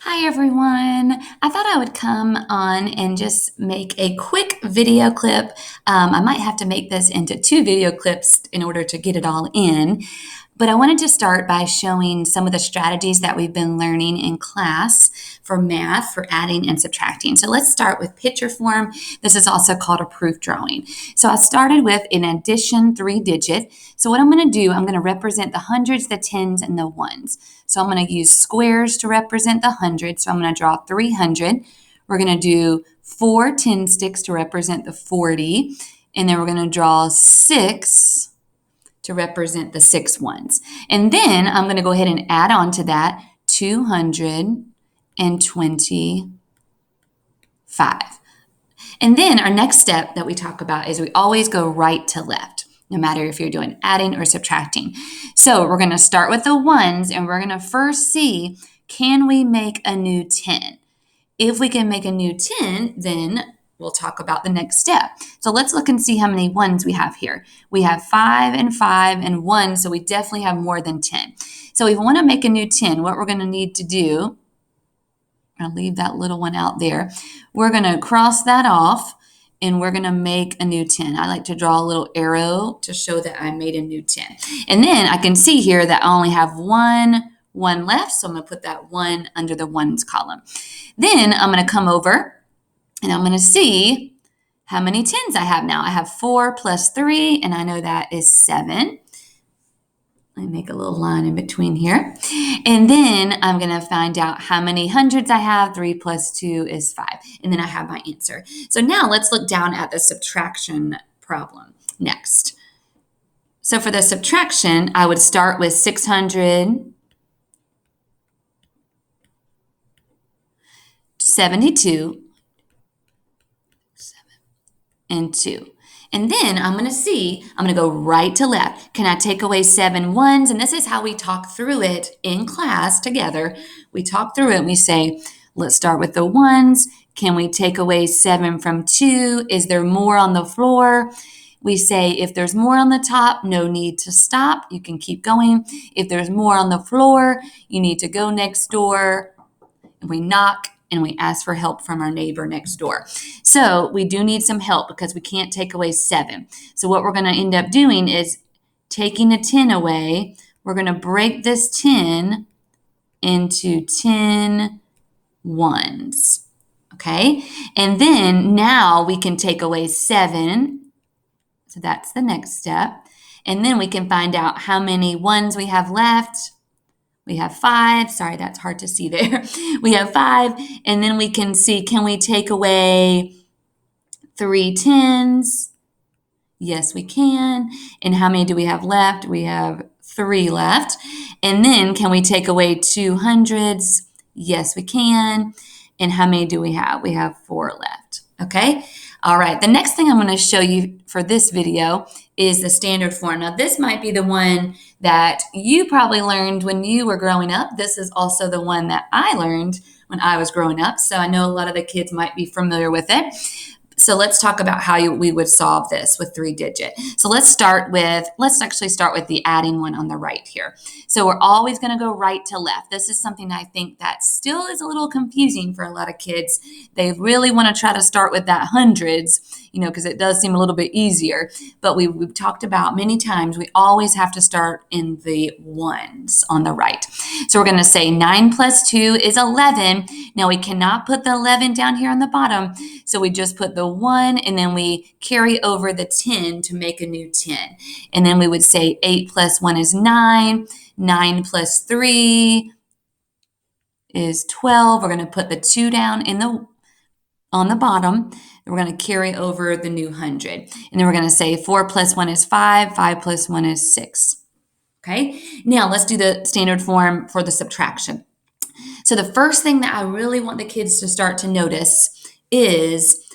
Hi everyone. I thought I would come on and just make a quick video clip. I might have to make this into two video clips in order to get it all in. But I wanted to start by showing some of the strategies that we've been learning in class for math, for adding and subtracting. So let's start with picture form. This is also called a proof drawing. So I started with an addition 3-digit. So what I'm going to do, I'm going to represent the hundreds, the tens, and the ones. So I'm going to use squares to represent the hundreds. So I'm going to draw 300. We're going to do 4 10 sticks to represent the 40. And then we're going to draw 6 to represent the 6 ones. And then I'm going to go ahead and add on to that 225. And then our next step that we talk about is we always go right to left, no matter if you're doing adding or subtracting. So we're going to start with the ones, and we're going to first see, can we make a new 10? If we can make a new 10, then we'll talk about the next step. So let's look and see how many ones we have here. We have 5 and 5 and 1, so we definitely have more than 10. So if we want to make a new 10, what we're going to need to do, I'm going to leave that little one out there. We're going to cross that off, and we're going to make a new 10. I like to draw a little arrow to show that I made a new 10. And then I can see here that I only have one left, so I'm going to put that 1 under the ones column. Then I'm going to come over, and I'm going to see how many 10s I have now. I have 4 plus 3, and I know that is 7. Let me make a little line in between here. And then I'm going to find out how many hundreds I have. 3 plus 2 is 5. And then I have my answer. So now let's look down at the subtraction problem next. So for the subtraction, I would start with 672 and 2. And then I'm going to go right to left. Can I take away 7 ones? And this is how we talk through it in class together. We talk through it and we say, let's start with the ones. Can we take away 7 from 2? Is there more on the floor? We say, if there's more on the top, no need to stop. You can keep going. If there's more on the floor, you need to go next door. And we knock and we ask for help from our neighbor next door. So we do need some help because we can't take away 7. So what we're going to end up doing is taking a 10 away. We're going to break this 10 into 10 ones. Okay? And then now we can take away 7. So that's the next step. And then we can find out how many ones we have left. We have 5. Sorry, that's hard to see there. We have 5. And then we can see, can we take away 3 10s? Yes, we can. And how many do we have left? We have 3 left. And then can we take away 2 hundreds? Yes, we can. And how many do we have? We have 4 left. Okay? All right. The next thing I'm going to show you for this video is the standard form. Now, this might be the one that you probably learned when you were growing up. This is also the one that I learned when I was growing up. So I know a lot of the kids might be familiar with it. So let's talk about how we would solve this with 3-digit. So let's actually start with the adding one on the right here. So we're always going to go right to left. This is something I think that still is a little confusing for a lot of kids. They really want to try to start with that hundreds, because it does seem a little bit easier. But we've talked about many times, we always have to start in the ones on the right. So we're going to say 9 plus 2 is 11. Now we cannot put the 11 down here on the bottom. So we just put the 1 and then we carry over the 10 to make a new 10. And then we would say 8 plus 1 is 9. 9 plus 3 is 12. We're going to put the 2 down on the bottom. We're going to carry over the new 100. And then we're going to say 4 plus 1 is 5. 5 plus 1 is 6. Okay? Now let's do the standard form for the subtraction. So the first thing that I really want the kids to start to notice is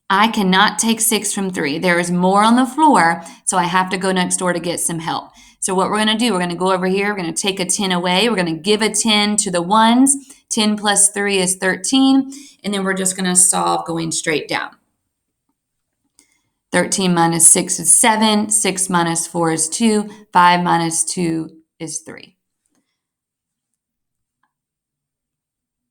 I cannot take 6 from 3. There is more on the floor, so I have to go next door to get some help. So what we're going to do, we're going to go over here. We're going to take a 10 away. We're going to give a 10 to the ones. 10 plus 3 is 13. And then we're just going to solve going straight down. 13 minus 6 is 7. 6 minus 4 is 2. 5 minus 2 is 3.